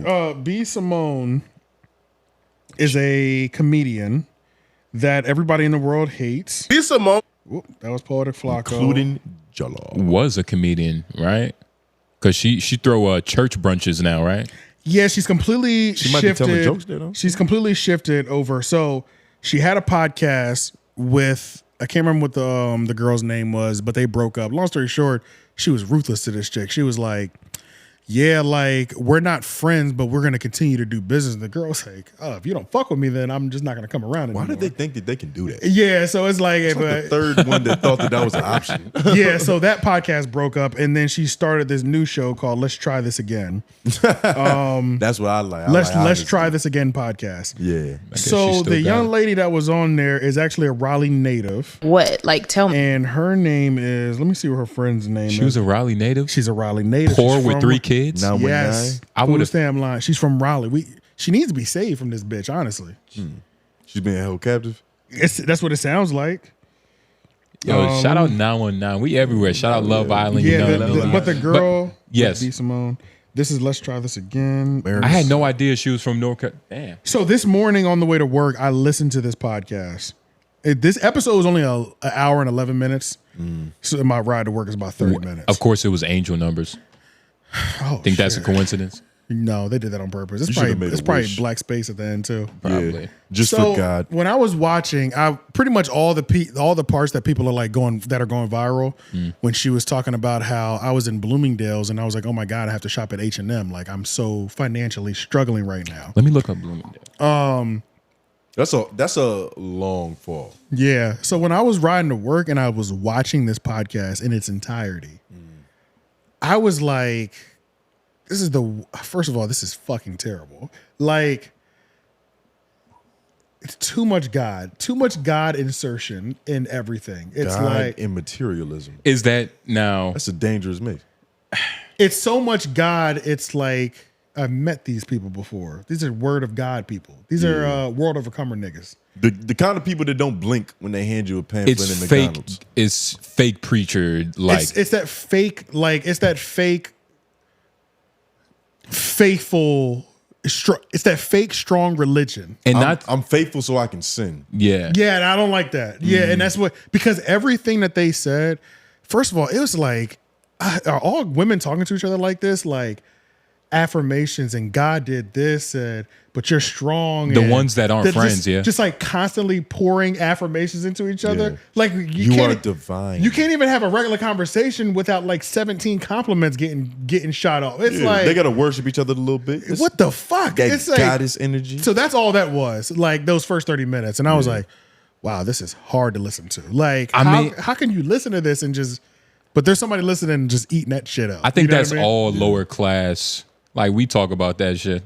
𝙼𝙾𝚂𝚃 is a comedian that everybody in the world hates. 𝙼𝙾𝚂𝚃. That was Poetic Flacco. Including Jalal. Was a comedian, right? Because she throw church brunches now, right? Yeah, she's completely She might be shifted. telling jokes there, though. She's completely shifted over. So she had a podcast with, I can't remember what the girl's name was, but they broke up. Long story short, she was ruthless to this chick. She was like, yeah, like, we're not friends, but we're going to continue to do business. And the girl's like, oh, if you don't fuck with me, then I'm just not going to come around anymore. Why did they think that they can do that? Yeah, so it's like, It's like the third one that thought that was an option. Yeah, so that podcast broke up, and then she started this new show called Let's Try This Again. That's what I like. Let's Try This Again podcast. Yeah. So the young lady that was on there is actually a Raleigh native. What? Like, tell me. And her name is, let me see what her friend's name is. She was a Raleigh native? She's a Raleigh native. Poor She's with from- 3 kids? Yes. I would have. Damn line. She's from Raleigh. She needs to be saved from this bitch, honestly. She's being held captive? That's what it sounds like. Yo, shout out 919. We everywhere. Shout out Love Island. Yeah, you know, but the girl, yes. Simone. This is Let's Try This Again. I had no idea she was from North Carolina. Damn. So this morning on the way to work, I listened to this podcast. This episode was only an hour and 11 minutes. So my ride to work is about 30 minutes. Of course, it was angel numbers. Think that's a coincidence? No, they did that on purpose. It's You should've probably made a wish. black space at the end too. Probably. Yeah. Just So for God. when I was watching, I pretty much all the parts that people are like going viral. When she was talking about how I was in Bloomingdale's and I was like, oh my God, I have to shop at H&M. Like, I'm so financially struggling right now. Let me look up Bloomingdale. That's a long fall. Yeah. So when I was riding to work and I was watching this podcast in its entirety, I was like, first of all, this is fucking terrible. Like, it's too much God insertion in everything. It's God like, and materialism. Is that now? That's a dangerous mix. it's so much God. It's like, I've met these people before. These are word of God people. These are world overcomer niggas. The kind of people that don't blink when they hand you a pamphlet It's in fake. McDonald's. It's fake preacher. Like It's that fake, like, it's that fake, faithful, it's that fake strong religion. and not. I'm faithful so I can sin. Yeah. Yeah, and I don't like that. Yeah, and that's what, because everything that they said, first of all, it was like, are all women talking to each other like this? Like, affirmations and God did this, and but you're strong. The and ones that aren't friends, just, yeah. just like constantly pouring affirmations into each other. Yeah. Like, You can't, are divine. You can't even have a regular conversation without like 17 compliments getting shot off. It's Yeah, like, they gotta worship each other a little bit. It's what the fuck? that It's like, goddess energy. so that's all that was, like, those first 30 minutes. And I was like, wow, this is hard to listen to. Like, how can you listen to this and just, but there's somebody listening and just eating that shit up. I think You know that's what I mean? all lower class. Like, we talk about that shit.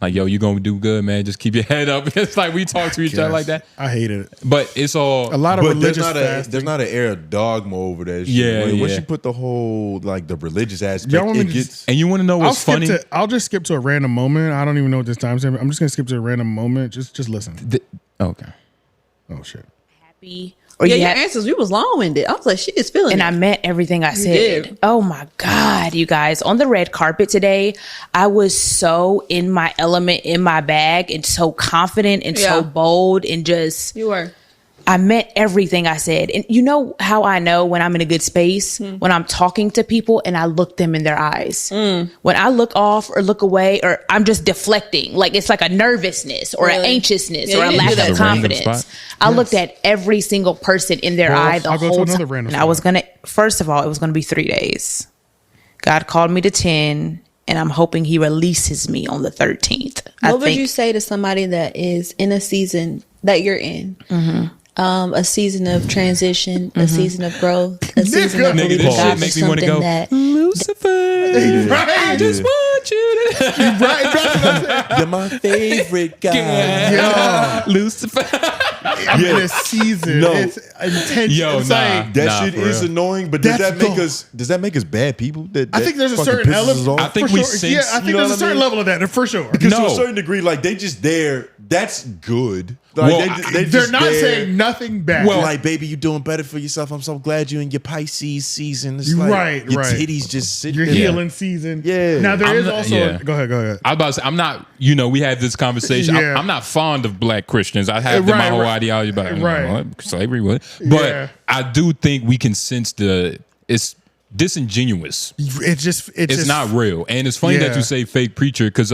Like, yo, you gonna do good, man. Just keep your head up. It's like we talk to each other like that. I hated it. But it's all A lot of But religious fasting. there's not an air of dogma over that shit. Yeah, Once yeah. you put the whole, like, the religious aspect, Y'all want me it to gets... And you want to know what's funny? I'll just skip to a random moment. I don't even know what this time is. I'm just gonna skip to a random moment. Just listen. Okay. Oh shit. Happy. Yeah, your answers, you was long-winded. I was like, she is feeling And it. I meant everything I said. did. Oh my God, you guys. On the red carpet today, I was so in my element, in my bag, and so confident and so bold and just... You were. I meant everything I said. And you know how I know when I'm in a good space? When I'm talking to people and I look them in their eyes. When I look off or look away or I'm just deflecting, like it's like a nervousness or an anxiousness or a you lack do that. of It's a random confidence. spot. I looked at every single person in their eye the I'll go to whole another time. random And I was spot. going to, first of all, it was going to be 3 days. God called me to 10 and I'm hoping he releases me on the 13th. What would you say to somebody that is in a season that you're in? A season of transition, a season of growth, a season of Nigga, believing this God shit for makes me want to go, something that Lucifer, I just want you to... You're my favorite guy. Yeah. Lucifer. I'm in a season. No. It's intense. Yo, It's nah. like, That shit for is real. annoying, but does That's that make us bad people? I think there's a fucking certain pisses us element. off? I think for we sure. sense- Yeah, I think you know there's a what I certain mean? level of that for sure. Because to No. a certain degree, like they just there That's good. Well, They're They're just not there. saying nothing bad. Well, like, baby, you're doing better for yourself. I'm so glad you're in your Pisces season. It's like Right, your right. titties just sit your there. healing season. Yeah. Now there I'm is not- also. yeah. Go ahead. I was about to say, I'm not, we had this conversation. Yeah. I'm not fond of black Christians. I have my whole ideology about slavery, what? But Yeah. I do think we can sense it's disingenuous. It's It's not real. And it's funny that Yeah. you say fake preacher because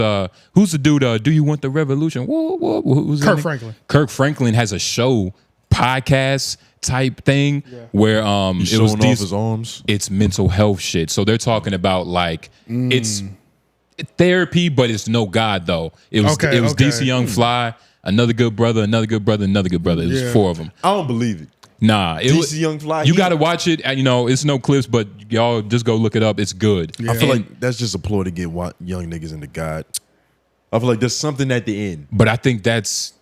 who's the dude? Do you want the revolution? Who's Kirk that? Franklin. Kirk Franklin has a show, podcast type thing where He's it was showing off his arms. it's mental health shit. So they're talking about like it's therapy, but it's no God though. It was DC Young Fly, another good brother, another good brother, another good brother. It was 4 of them. I don't believe it. Nah, it DC was Young Fly, You he- got to watch it. And, it's no clips, but y'all just go look it up. It's good. I feel And- like that's just a ploy to get young niggas into God. I feel like there's something at the end. But I think that's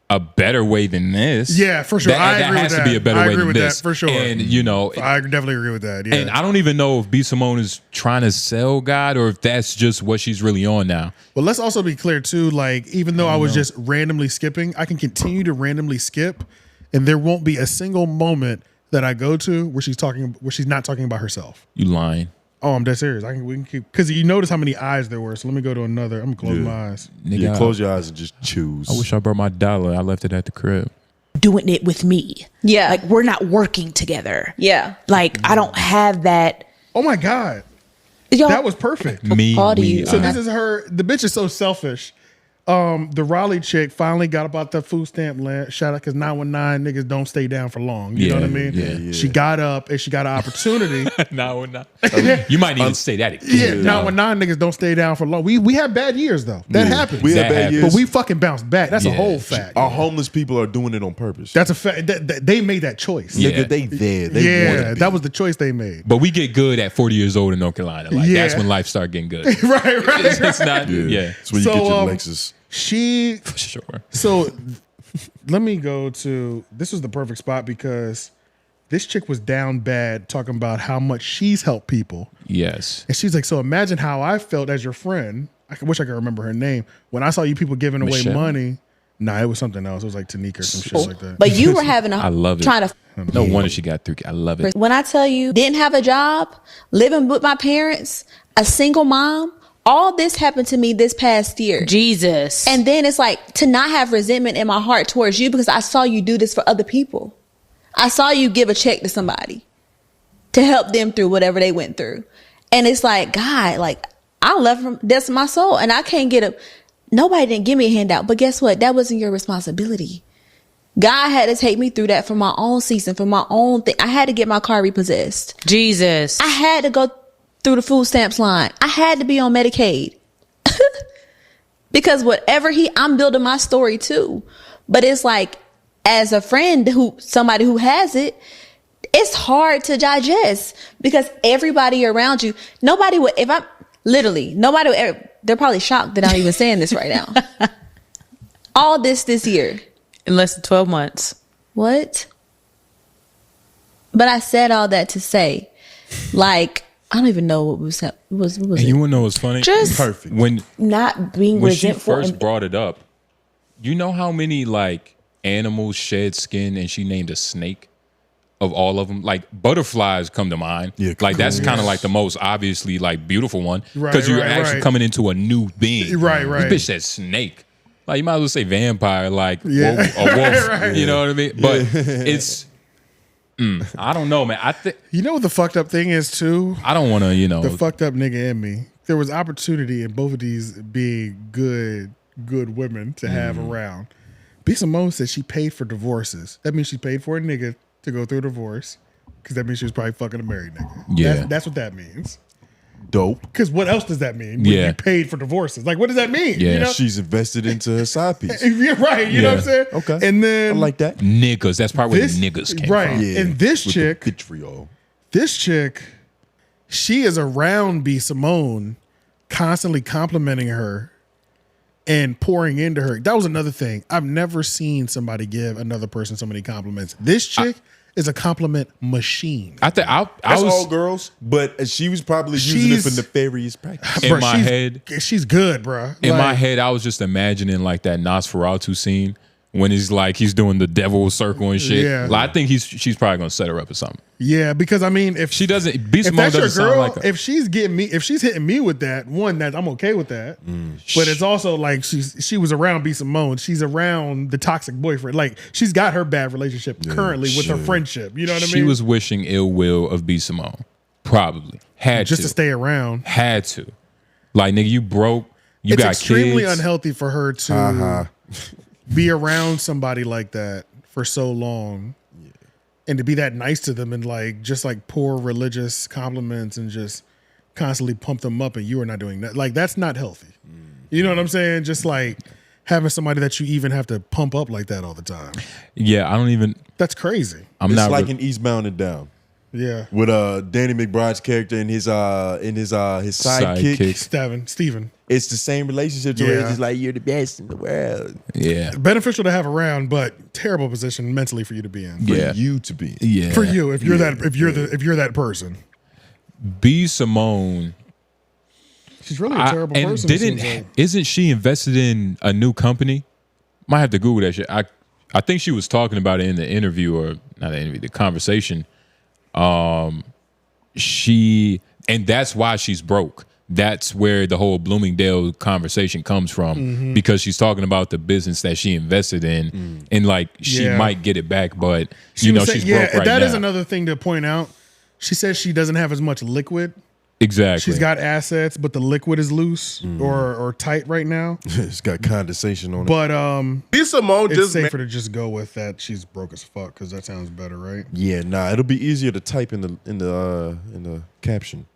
a better way than this. Yeah, for sure. I agree that with has to be that. a better I way agree than with that, this. for sure. And I definitely agree with that. Yeah. and I don't even know if 𝙿𝙾𝚂𝚃 is trying to sell God or if that's just what she's really on now. But let's also be clear too. Like, even though I was just randomly skipping, I can continue to randomly skip, and there won't be a single moment that I go to where she's not talking about herself. You lying. Oh, I'm dead serious. We can keep, because you notice how many eyes there were. So let me go to another. I'm gonna close my eyes. Nigga, Yeah, close your eyes and just choose. I wish I brought my dollar. I left it at the crib. Doing it with me. Yeah. Like we're not working together. Yeah. Like I don't have that. Oh my God, Y'all, that was perfect. Me, All to me, you. So I- this is her. The bitch is so selfish. The Raleigh chick finally got about the food stamp land. Shout out, because 919 niggas don't stay down for long. You know what I mean? yeah. She got up and she got an opportunity. No, we're not. You might need to say that again. Yeah, 919 niggas don't stay down for long. We had bad years though. That happened. We had That bad happened. years. But we fucking bounced back. That's a Yeah. whole fact. Our homeless people are doing it on purpose. That's a fact. They made that choice. Yeah. Nigga, they there. They want Yeah, to that was the choice they made. But we get good at 40 years old in North Carolina. Like Yeah. that's when life start getting good. right. It's not. Yeah. That's where you So, get your um, Lexus. She Sure. So let me go to, this was the perfect spot because this chick was down bad talking about how much she's helped people. Yes. And she's like, so imagine how I felt as your friend. wish I could remember her name. When I saw you people giving away Michelle? money. Nah, it was something else. It was like Tanika or some shit like that. But you were having a I love it. trying to No wonder she got through. I love it. when I tell you didn't have a job, living with my parents, a single mom, all this happened to me this past year. Jesus. And then it's like to not have resentment in my heart towards you because I saw you do this for other people. I saw you give a check to somebody to help them through whatever they went through. And it's like, God, like I love from depths of my soul and I can't nobody didn't give me a handout, but guess what? That wasn't your responsibility. God had to take me through that for my own season, for my own thing. I had to get my car repossessed. Jesus. I had to go through the food stamps line. I had to be on Medicaid. Because I'm building my story too. But it's like, as a friend somebody who has it, it's hard to digest because everybody around you, they're probably shocked that I'm even saying this right now. All this year. In less than 12 months. What? But I said all that to say, like, I don't even know what was And it? you wanna know what's funny? Just Perfect. When not being she resentful. first brought it up, you know how many like animals shed skin and she named a snake of all of them? Like butterflies come to mind. Yeah, like that's cool. kind of like the most obviously like beautiful one Right, because you're right, actually right. coming into a new being. Right, right. This bitch said snake. Like you might as well say vampire, like Yeah. wolf, a wolf. Right. You know what I mean? But it's I don't know, man. I think You know what the fucked up thing is too? I don't want to, The fucked up nigga in me. There was opportunity in both of these being good women to have around. Simone said she paid for divorces. That means she paid for a nigga to go through a divorce. Because that means she was probably fucking a married nigga. Yeah. That's what that means. Dope. Because what else does that mean? When Yeah. you paid for divorces. Like, what does that mean? Yeah. You know? She's invested into her side piece. You're right. You know what I'm saying? Okay. And then I like that. niggas. That's probably where this, the niggas came right. from. Yeah. And this with the chick, vitriol. she is around Simone, constantly complimenting her and pouring into her. That was another thing. I've never seen somebody give another person so many compliments. This chick is a compliment machine. I That's was all girls, but she was probably using it for nefarious practice. in my head. She's good, bro. In my head, I was just imagining like that Nosferatu scene when he's doing the devil circle and shit. Yeah. Like, I think she's probably gonna set her up or something. Yeah, because I mean, if She doesn't. if 𝙼𝙾𝚂𝚃 that's your doesn't sound girl, like her. if she's hitting me with that, that I'm okay with that. But it's also like she was around 𝙼𝙾𝚂𝚃. She's around the toxic boyfriend. Like she's got her bad relationship currently with her friendship. You know what I mean? She was wishing ill will of 𝙼𝙾𝚂𝚃. Probably had just to stay around. Had to. Like, nigga, you broke. You It's got extremely kids. unhealthy for her to be around somebody like that for so long. And to be that nice to them and like just like pour religious compliments and just constantly pump them up, and you are not doing that. Like that's not healthy. You know what I'm saying? Just like having somebody that you even have to pump up like that all the time. Yeah, I don't even. That's crazy. I'm It's not like in Eastbound and Down Yeah. with Danny McBride's character and his sidekick. Steven. It's the same relationship to where Yeah. it's just like you're the best in the world. Yeah. Beneficial to have around, but terrible position mentally for you to be in. Yeah. For you to be. Yeah. For you, if you're if you're that person. 𝙼𝙾𝚂𝚃. She's really a terrible and person. it seems like. isn't she invested in a new company? Might have to Google that shit. I think she was talking about it in the interview, or not the interview, the conversation. And that's why she's broke. That's where the whole Bloomingdale conversation comes from, because she's talking about the business that she invested in, and like she might get it back, but She was she's saying- broke right that now. is another thing to point out. She says she doesn't have as much liquid. Exactly. She's got assets, but the liquid is loose or tight right now. It's got condensation on it. But Simone it's just safer to just go with that she's broke as fuck, because that sounds better, right? Yeah, nah, it'll be easier to type in the caption.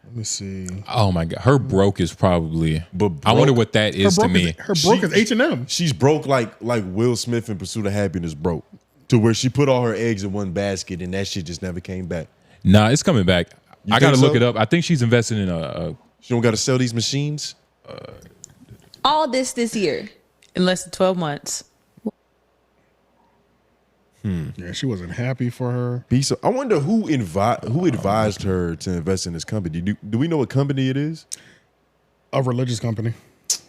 Let me see. Oh my god, her broke is probably. But I wonder broke- what that is to me. Her broke is H&M. She's broke like Will Smith in Pursuit of Happiness broke, to where she put all her eggs in one basket and that shit just never came back. Nah, it's coming back. You I gotta think look so? it up. I think she's invested in a She don't got to sell these machines. All this year. In less than 12 months. Yeah, she wasn't happy for her. I wonder who advised her to invest in this company. Do we know what company it is? A religious company.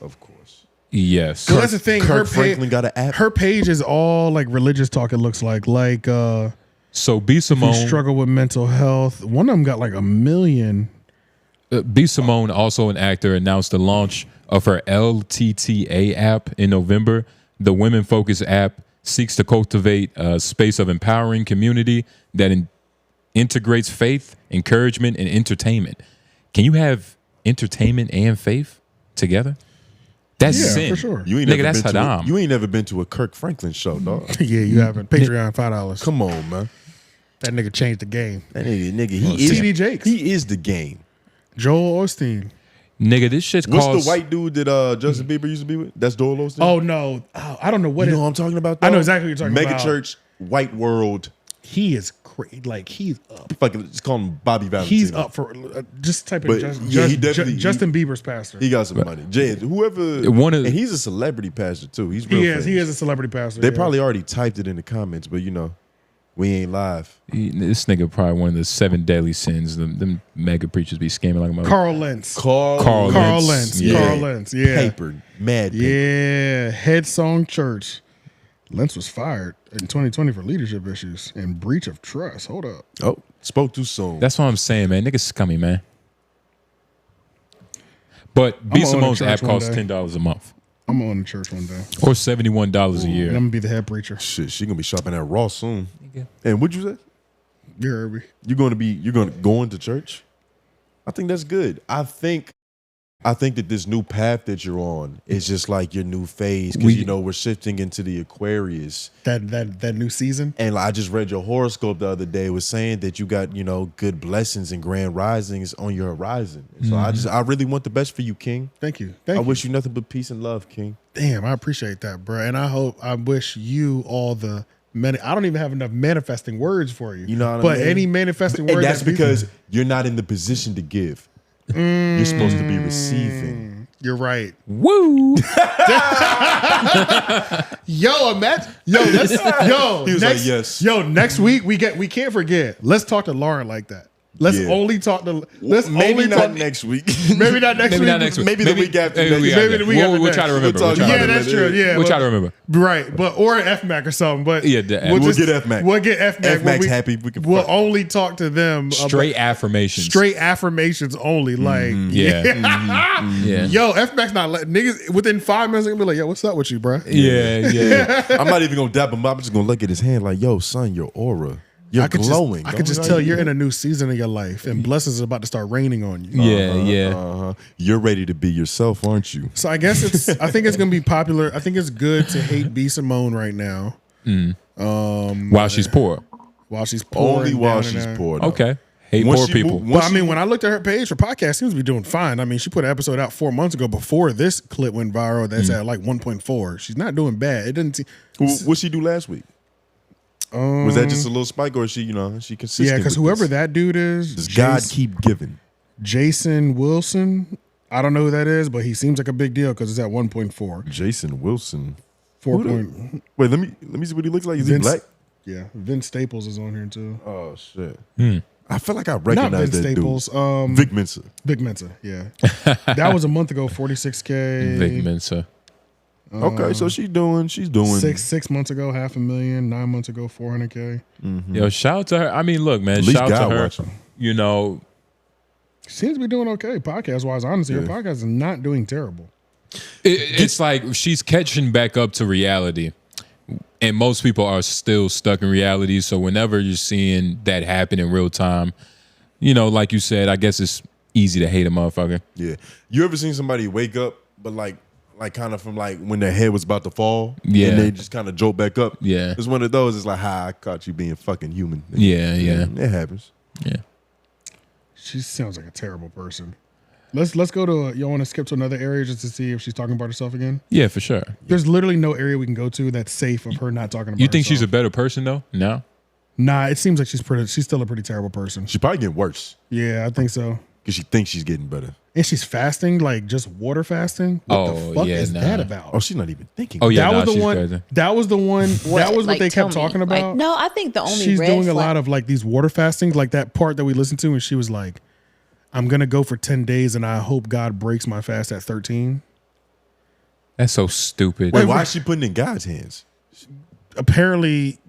Of course. yes. So that's the thing. Kirk Franklin got an app. Her page is all like religious talk. It looks like So you 𝙼𝙾𝚂𝚃. struggle with mental health. One of them got like 1 million. 𝙼𝙾𝚂𝚃, also an actor, announced the launch of her LTTA app in November. The women-focused app seeks to cultivate a space of empowering community that integrates faith, encouragement, and entertainment. Can you have entertainment and faith together? That's Yeah, sin. for sure. You ain't Nigga, never that's been to haram. you ain't never been to a Kirk Franklin show, dog. Yeah, you haven't. Patreon, $5. Come on, man. That nigga changed the game. That nigga, he TD is Jakes. He is the game. Joel Osteen. Nigga, this shit's What's called... the white dude that Justin Bieber used to be with? That's Joel Osteen. Oh no, I don't know what. you know what I'm talking about? I know dog? exactly what you're talking Mega about. Church, White World. He is crazy. Like he's up. Fucking, just call him Bobby Valentino. He's up for just type But, in yeah, he definitely- Justin Bieber's pastor. He got some money. Jay, whoever. One of- and he's a celebrity pastor too. He's real he famous. is a celebrity pastor. They yeah. probably already typed it in the comments, but we ain't live. This nigga probably one of the 7 deadly sins. Them mega preachers be scamming like a mother. Carl Lentz. Carl Carl Lentz. Lentz. Yeah. Carl Lentz. Yeah. Paper, mad paper. Yeah. Head Song Church. Lentz was fired in 2020 for leadership issues and breach of trust. Hold up. Oh, spoke too soon. That's what I'm saying, man. Niggas scummy, man. But I'm gonna own a 𝙼𝙾𝚃's church app one costs day. $10 a month, I'm going to church one day. or $71 a And I'm year. gonna be the head preacher. Shit, she gonna be shopping at Raw soon. And what'd you say? You heard me. You're gonna go into church? I think that's good. I think that this new path that you're on is just like your new phase, because we're shifting into the Aquarius. That new season. And I just read your horoscope the other day, was saying that you got, good blessings and grand risings on your horizon. So I really want the best for you, King. Thank you. I wish you nothing but peace and love, King. Damn, I appreciate that, bro. And I wish you all the I don't even have enough manifesting words for you. You know what I but mean? any manifesting word And that's that because you're not in the position to give. You're supposed to be receiving. You're right. Woo! Yo, imagine. Yo, that's yo. He was next, like, yes. Yo, next week we can't forget. Let's talk to Lauren like that. Let's Yeah. only talk to. Let's Maybe only not talk, next week. Maybe not next Maybe week. not next week. Maybe the week after. Maybe the week after. We'll We'll try to remember. talk We'll try about to Yeah, it that's later. true. Yeah, We'll try to remember. Right, but or an FMAC or something. But Yeah, we'll get FMAC. We'll get FMAC. FMAC's happy. We can We'll fuck. only talk to them. Straight affirmations. Straight affirmations only. Like, Yeah. Yeah. Yo, FMAC's not letting niggas within 5 minutes. They're gonna be like, yo, what's up with you, bro? Yeah. I'm not even gonna dap him up. I'm just gonna look at his hand like, yo, son, your aura. You're glowing. I could just tell you're in a new season of your life, and blessings are about to start raining on you. Yeah. You're ready to be yourself, aren't you? So I guess I think it's gonna be popular. I think it's good to hate 𝙼𝙾𝚂𝚃 right now. While she's poor. While she's poor. Only while she's poor. though. Okay. Hate Once poor she people. move- But I mean, when I looked at her page for podcast, she seems to be doing fine. I mean, she put an episode out 4 months ago before this clip went viral. That's at like 1.4. She's not doing bad. It didn't. What'd she do last week? Was that just a little spike, or is she, she consistent? Yeah, because with whoever this? that dude is, Does God keep giving? Jason Wilson. I don't know who that is, but he seems like a big deal because it's at 1.4. Jason Wilson. 4. Wait, let me see what he looks like. Is he black? Yeah, Vince Staples is on here too. Oh shit. I feel like I Not recognize Vince that Staples. dude. Vic Mensa. Big Mensa. Yeah, that was a month ago. 46K. Vic Mensa. Okay, so she's doing 6 months ago, 500,000. 9 months ago, 400K. Yo, shout out to her. I mean, look, man, At least shout out God to her. watching. Seems to be doing okay podcast wise. Honestly, her podcast is not doing terrible. It's like she's catching back up to reality. And most people are still stuck in reality. So whenever you're seeing that happen in real time, like you said, I guess it's easy to hate a motherfucker. Yeah. You ever seen somebody wake up, but like kind of from like when their head was about to fall? Yeah. And they just kind of jolt back up? Yeah. It's one of those. It's like, I caught you being fucking human. Yeah. It happens. Yeah. She sounds like a terrible person. Let's go to. You want to skip to another area just to see if she's talking about herself again? Yeah, for sure. There's literally no area we can go to that's safe of her not talking about. You think she's a herself. better person though? No. Nah, it seems like she's still a pretty terrible person. She's probably getting worse Yeah, I think so. because she thinks she's getting better. And she's fasting, like just water fasting. What the fuck is that about? Oh, she's not even thinking. Oh yeah, that was the she's one. crazy. That was the one. That was what Like, they tell kept me. talking Like, about. No, I think the only She's red doing a flag- lot of like these water fastings, like that part that we listened to, and she was like, "I'm gonna go for 10 days, and I hope God breaks my fast at 13." That's so stupid. Wait, why is she putting it in God's hands? Apparently,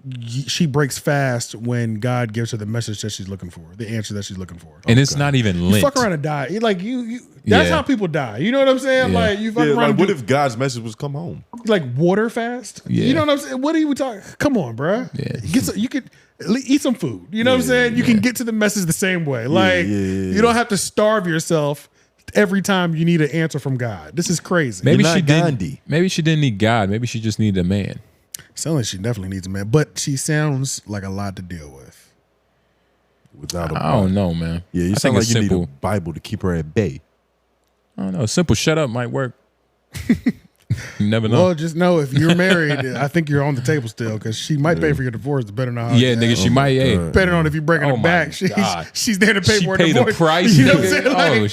she breaks fast when God gives her the message that she's looking for, the answer that she's looking for. And it's not even You linked. fuck around and die. Like you that's Yeah. how people die. You know what I'm saying? Yeah. Like you fuck Yeah, around. like, and what do- if God's message was come home? like water fast? Yeah. You know what I'm saying? What are you talking? Come on, bruh. Yeah. You could eat some food. You know what I'm saying? You can get to the message the same way. Like you don't have to starve yourself every time you need an answer from God. This is crazy. Maybe You're she not didn't. Gandhi. Maybe she didn't need God. Maybe she just needed a man. Sounds like she definitely needs a man, but she sounds like a lot to deal with. Without a I don't know, man. Yeah, you I sound think like it's you need simple. a Bible to keep her at bay. I don't know. A simple shut up might work. You never know. Well, just know if you're married, I think you're on the table still because she might pay for your divorce depending on how. Yeah, nigga, she might. Hey, Depending on if you're breaking Oh her my back, God. she's there to pay She for a paid the divorce. price, You know what I'm nigga. saying? Like, Oh,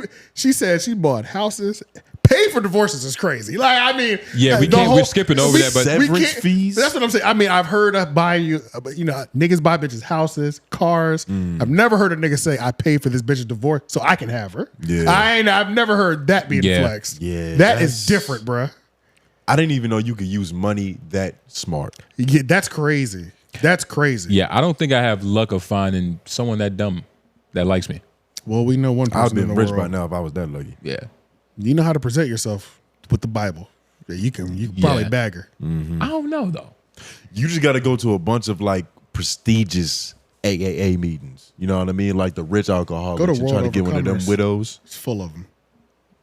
shit. She said she bought houses. Pay for divorces is crazy. Like, I mean, Yeah, we the can't- we're skipping over that, but- we Severance can't- fees? That's what I'm saying. I mean, I've heard of buying niggas buy bitches houses, cars. I've never heard a nigga say I pay for this bitch's divorce so I can have her. Yeah. I've never heard that being Yeah. flexed. Yeah, that is that's- different, bruh. I didn't even know you could use money that smart. Yeah, that's crazy. That's crazy. Yeah, I don't think I have luck of finding someone that dumb that likes me. Well, we know one I'd person in been the rich world. by now if I was that lucky. Yeah. You know how to present yourself with the Bible. Yeah, you can probably Yeah. bag her. I don't know though. You just got to go to a bunch of like prestigious AAA meetings. You know what I mean? Like the rich alcoholics. Go to You're World trying to get one of them Overcomers. widows. It's full of them.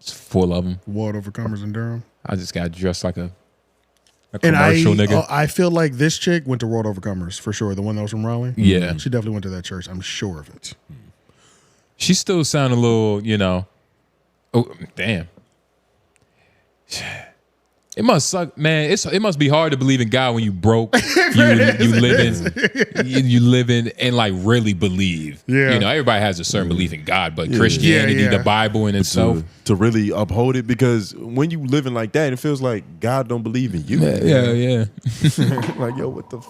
It's full of them. World Overcomers in Durham. I just got dressed like a And commercial nigga. I feel like this chick went to World Overcomers for sure. The one that was from Raleigh. Yeah. She definitely went to that church. I'm sure of it. She still sound a little, Oh, damn. It must suck, man. It must be hard to believe in God when you broke. You live in and like really believe. Yeah. You know, everybody has a certain belief in God, but Christianity, the Bible in itself. To really uphold it, because when you living like that, it feels like God don't believe in you. Yeah. Like, yo, what the